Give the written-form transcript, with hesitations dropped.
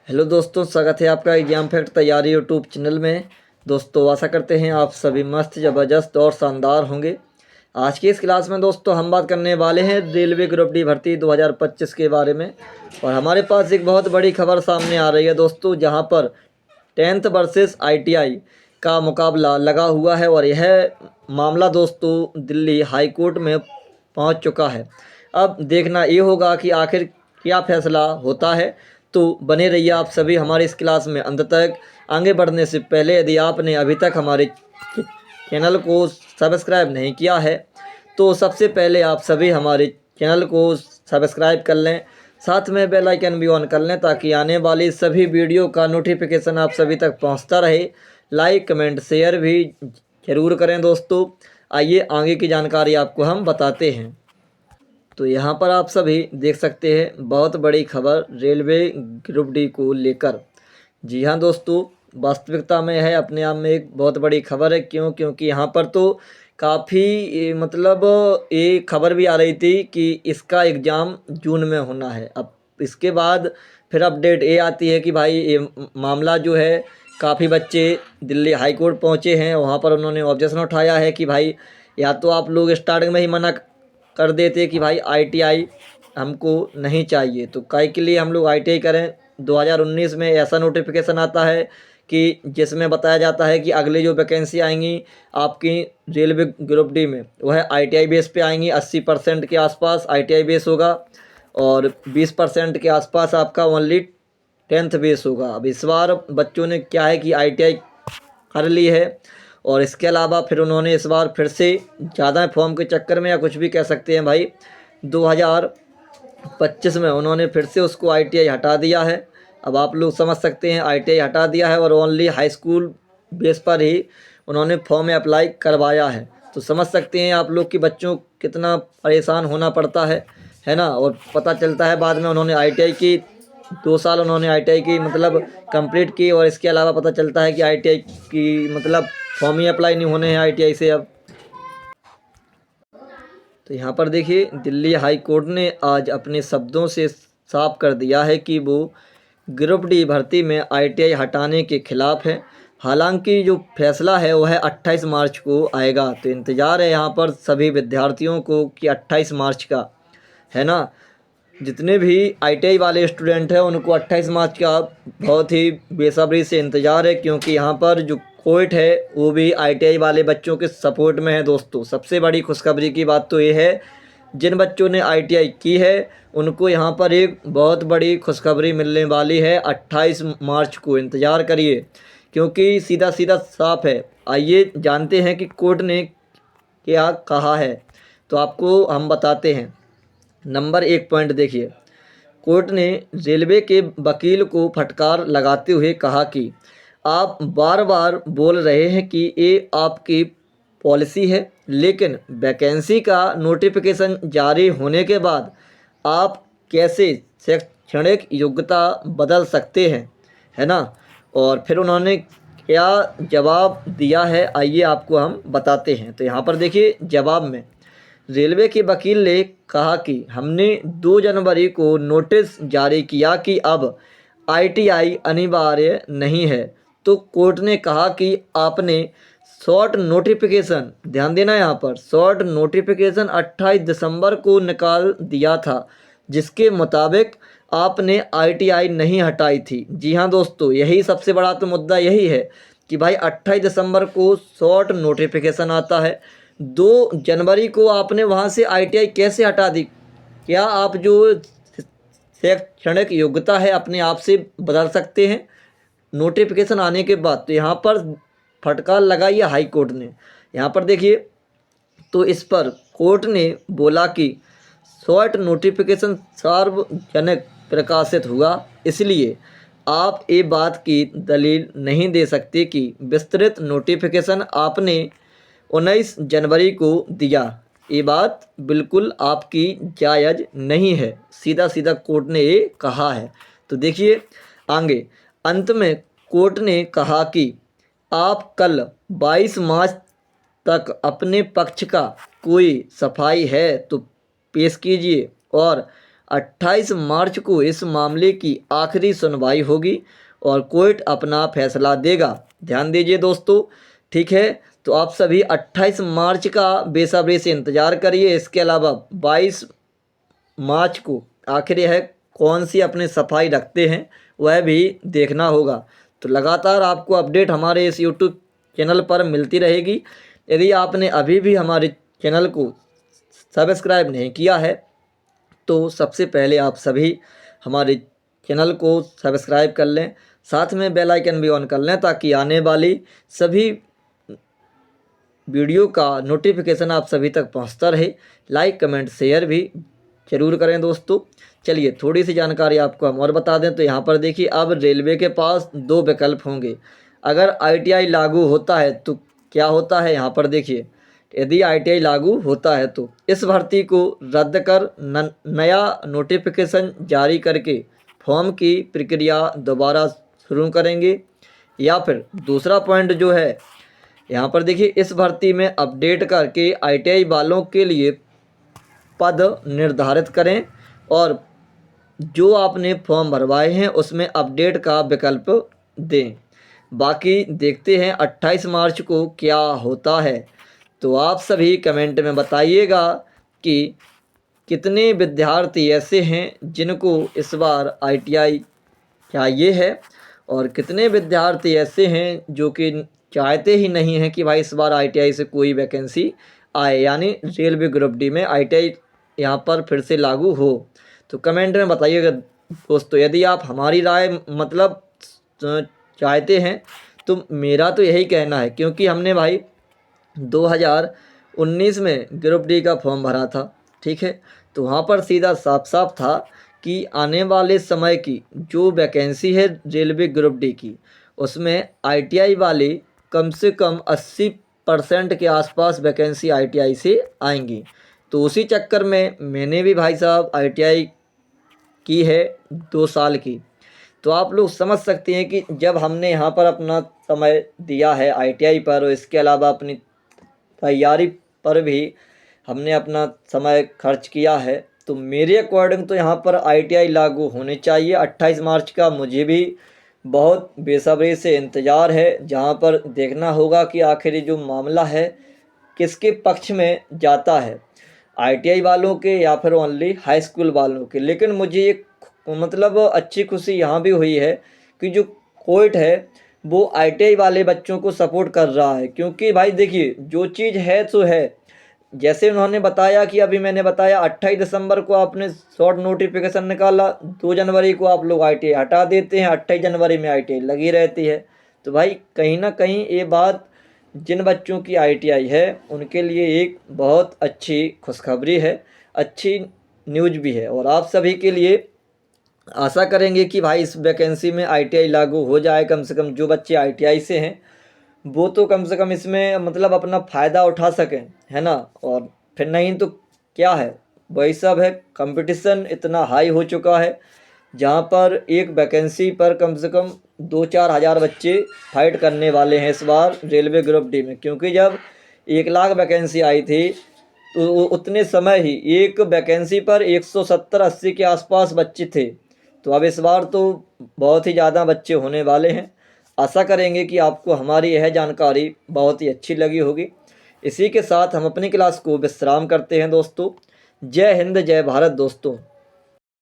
Hello दोस्तों, स्वागत है आपका एग्जाम फैक्ट तैयारी यूट्यूब चैनल में। दोस्तों आशा करते हैं आप सभी मस्त, ज़बरदस्त और शानदार होंगे। आज की इस क्लास में दोस्तों हम बात करने वाले हैं रेलवे ग्रुप डी भर्ती 2025 के बारे में। और हमारे पास एक बहुत बड़ी खबर सामने आ रही है दोस्तों, जहां पर 10th वर्सेस ITI का मुकाबला लगा हुआ है। और यह मामला दोस्तों दिल्ली हाई कोर्ट में पहुंच चुका है। अब देखना ये होगा कि आखिर क्या फैसला होता है। तो बने रहिए आप सभी हमारे इस क्लास में अंत तक। आगे बढ़ने से पहले यदि आपने अभी तक हमारे चैनल को सब्सक्राइब नहीं किया है तो सबसे पहले आप सभी हमारे चैनल को सब्सक्राइब कर लें, साथ में बेल आइकन भी ऑन कर लें ताकि आने वाली सभी वीडियो का नोटिफिकेशन आप सभी तक पहुंचता रहे। लाइक कमेंट शेयर भी जरूर करें दोस्तों। आइए आगे की जानकारी आपको हम बताते हैं। तो यहाँ पर आप सभी देख सकते हैं बहुत बड़ी खबर रेलवे ग्रुप डी को लेकर। जी हाँ दोस्तों, वास्तविकता में है अपने आप में एक बहुत बड़ी खबर है। क्योंकि यहाँ पर तो काफ़ी मतलब ये खबर भी आ रही थी कि इसका एग्ज़ाम जून में होना है। अब इसके बाद फिर अपडेट ये आती है कि भाई ये मामला जो है, काफ़ी बच्चे दिल्ली हाई कोर्ट पहुँचे हैं। वहाँ पर उन्होंने ऑब्जेक्शन उठाया है कि भाई या तो आप लोग स्टार्टिंग में ही मना कर देते कि भाई ITI हमको नहीं चाहिए, तो काय के लिए हम लोग ITI करें। 2019 में ऐसा नोटिफिकेशन आता है कि जिसमें बताया जाता है कि अगले जो वैकेंसी आएंगी आपकी रेलवे ग्रुप डी में वह ITI बेस पे आएंगी। 80% के आसपास ITI बेस होगा और 20% के आसपास आपका ओनली 10th बेस होगा। अब इस बार बच्चों ने क्या है कि ITI कर ली है और इसके अलावा फिर उन्होंने इस बार फिर से ज़्यादा फॉर्म के चक्कर में, या कुछ भी कह सकते हैं भाई, 2025 में उन्होंने फिर से उसको ITI हटा दिया है। अब आप लोग समझ सकते हैं ITI हटा दिया है और ओनली हाई स्कूल बेस पर ही उन्होंने फॉर्म अप्लाई करवाया है। तो समझ सकते हैं आप लोग कि बच्चों कितना परेशान होना पड़ता है ना। और पता चलता है बाद में उन्होंने ITI की 2 साल उन्होंने ITI की मतलब कंप्लीट की, और इसके अलावा पता चलता है कि ITI की मतलब फॉर्म ही अप्लाई नहीं होने हैं ITI से अब। तो यहाँ पर देखिए दिल्ली हाई कोर्ट ने आज अपने शब्दों से साफ कर दिया है कि वो ग्रुप डी भर्ती में ITI हटाने के खिलाफ है। हालांकि जो फैसला है वह 28 मार्च को आएगा। तो इंतज़ार है यहाँ पर सभी विद्यार्थियों को कि 28 मार्च का, है ना। जितने भी ITI वाले स्टूडेंट हैं उनको 28 मार्च का बहुत ही बेसब्री से इंतज़ार है, क्योंकि यहाँ पर जो कोर्ट है वो भी ITI वाले बच्चों के सपोर्ट में है दोस्तों। सबसे बड़ी खुशखबरी की बात तो ये है, जिन बच्चों ने ITI की है उनको यहाँ पर एक बहुत बड़ी खुशखबरी मिलने वाली है। 28 मार्च को इंतज़ार करिए, क्योंकि सीधा सीधा साफ है। आइए जानते हैं कि कोर्ट ने क्या कहा है, तो आपको हम बताते हैं। नंबर 1 पॉइंट देखिए, कोर्ट ने रेलवे के वकील को फटकार लगाते हुए कहा कि आप बार बार बोल रहे हैं कि ये आपकी पॉलिसी है, लेकिन वैकेंसी का नोटिफिकेशन जारी होने के बाद आप कैसे शैक्षणिक योग्यता बदल सकते हैं, है ना। और फिर उन्होंने क्या जवाब दिया है, आइए आपको हम बताते हैं। तो यहाँ पर देखिए जवाब में रेलवे के वकील ने कहा कि हमने 2 जनवरी को नोटिस जारी किया कि अब ITI अनिवार्य नहीं है। तो कोर्ट ने कहा कि आपने शॉर्ट नोटिफिकेशन, ध्यान देना यहाँ पर, शॉर्ट नोटिफिकेशन 28 दिसंबर को निकाल दिया था, जिसके मुताबिक आपने ITI नहीं हटाई थी। जी हाँ दोस्तों, यही सबसे बड़ा तो मुद्दा यही है कि भाई 28 दिसंबर को शॉर्ट नोटिफिकेशन आता है, 2 जनवरी को आपने वहाँ से ITI कैसे हटा दी। क्या आप जो शैक्षणिक योग्यता है अपने आप से बदल सकते हैं नोटिफिकेशन आने के बाद? तो यहाँ पर फटकार लगाई है हाई कोर्ट ने। यहाँ पर देखिए, तो इस पर कोर्ट ने बोला कि शॉर्ट नोटिफिकेशन सार्वजनिक प्रकाशित हुआ, इसलिए आप ये बात की दलील नहीं दे सकते कि विस्तृत नोटिफिकेशन आपने 19 जनवरी को दिया। ये बात बिल्कुल आपकी जायज़ नहीं है, सीधा सीधा कोर्ट ने ये कहा है। तो देखिए आगे अंत में कोर्ट ने कहा कि आप कल 22 मार्च तक अपने पक्ष का कोई सफाई है तो पेश कीजिए, और 28 मार्च को इस मामले की आखिरी सुनवाई होगी और कोर्ट अपना फैसला देगा। ध्यान दीजिए दोस्तों, ठीक है। तो आप सभी 28 मार्च का बेसब्री से इंतज़ार करिए। इसके अलावा 22 मार्च को आखिर यह कौन सी अपने सफाई रखते हैं वह भी देखना होगा। तो लगातार आपको अपडेट हमारे इस यूट्यूब चैनल पर मिलती रहेगी। यदि आपने अभी भी हमारे चैनल को सब्सक्राइब नहीं किया है तो सबसे पहले आप सभी हमारे चैनल को सब्सक्राइब कर लें, साथ में बेल आइकन भी ऑन कर लें ताकि आने वाली सभी वीडियो का नोटिफिकेशन आप सभी तक पहुंचता रहे। लाइक कमेंट शेयर भी जरूर करें दोस्तों। चलिए थोड़ी सी जानकारी आपको हम और बता दें तो यहाँ पर देखिए, अब रेलवे के पास दो विकल्प होंगे। अगर ITI लागू होता है तो क्या होता है, यहाँ पर देखिए, यदि ITI लागू होता है तो इस भर्ती को रद्द कर नया नोटिफिकेशन जारी करके फॉर्म की प्रक्रिया दोबारा शुरू करेंगे। या फिर दूसरा पॉइंट जो है यहाँ पर देखिए, इस भर्ती में अपडेट करके ITI वालों के लिए पद निर्धारित करें और जो आपने फॉर्म भरवाए हैं उसमें अपडेट का विकल्प दें। बाकी देखते हैं 28 मार्च को क्या होता है। तो आप सभी कमेंट में बताइएगा कि कितने विद्यार्थी ऐसे हैं जिनको इस बार ITI चाहिए है और कितने विद्यार्थी ऐसे हैं जो कि चाहते ही नहीं हैं कि भाई इस बार ITI से कोई वैकेंसी आए, यानी रेलवे ग्रुप डी में ITI यहाँ पर फिर से लागू हो। तो कमेंट में बताइएगा दोस्तों। यदि आप हमारी राय मतलब चाहते हैं तो मेरा तो यही कहना है, क्योंकि हमने भाई 2019 में ग्रुप डी का फॉर्म भरा था, ठीक है। तो वहाँ पर सीधा साफ साफ था कि आने वाले समय की जो वैकेंसी है रेलवे ग्रुप डी की, उसमें ITI वाले कम से कम 80% के आसपास वैकेंसी ITI से आएंगी। तो उसी चक्कर में मैंने भी भाई साहब ITI की है 2 साल की। तो आप लोग समझ सकते हैं कि जब हमने यहाँ पर अपना समय दिया है ITI पर और इसके अलावा अपनी तैयारी पर भी हमने अपना समय खर्च किया है, तो मेरे अकॉर्डिंग तो यहाँ पर ITI लागू होने चाहिए 28 मार्च का। मुझे भी बहुत बेसब्री से इंतज़ार है, जहाँ पर देखना होगा कि आखिर जो मामला है किसके पक्ष में जाता है, ITI वालों के या फिर ओनली हाई स्कूल वालों के। लेकिन मुझे एक मतलब अच्छी खुशी यहाँ भी हुई है कि जो कोर्ट है वो ITI वाले बच्चों को सपोर्ट कर रहा है, क्योंकि भाई देखिए जो चीज़ है सो है। जैसे उन्होंने बताया कि अभी मैंने बताया 28 दिसंबर को आपने शॉर्ट नोटिफिकेशन निकाला, 2 जनवरी को आप लोग ITI हटा देते हैं, 28 जनवरी में ITI लगी रहती है। तो भाई कहीं ना कहीं ये बात जिन बच्चों की ITI है उनके लिए एक बहुत अच्छी खुशखबरी है, अच्छी न्यूज भी है। और आप सभी के लिए आशा करेंगे कि भाई इस वैकेंसी में ITI लागू हो जाए। कम से कम जो बच्चे ITI से हैं वो तो कम से कम इसमें मतलब अपना फ़ायदा उठा सकें, है ना। और फिर नहीं तो क्या है, वही सब है। कंपटीशन इतना हाई हो चुका है जहाँ पर एक वैकेंसी पर कम से कम 2-4 हज़ार बच्चे फाइट करने वाले हैं इस बार रेलवे ग्रुप डी में। क्योंकि जब 1 लाख वैकेंसी आई थी तो उतने समय ही एक वैकेंसी पर 170-80 के आसपास बच्चे थे। तो अब इस बार तो बहुत ही ज़्यादा बच्चे होने वाले हैं। आशा करेंगे कि आपको हमारी यह जानकारी बहुत ही अच्छी लगी होगी। इसी के साथ हम अपनी क्लास को विश्राम करते हैं दोस्तों। जय हिंद जय भारत दोस्तों।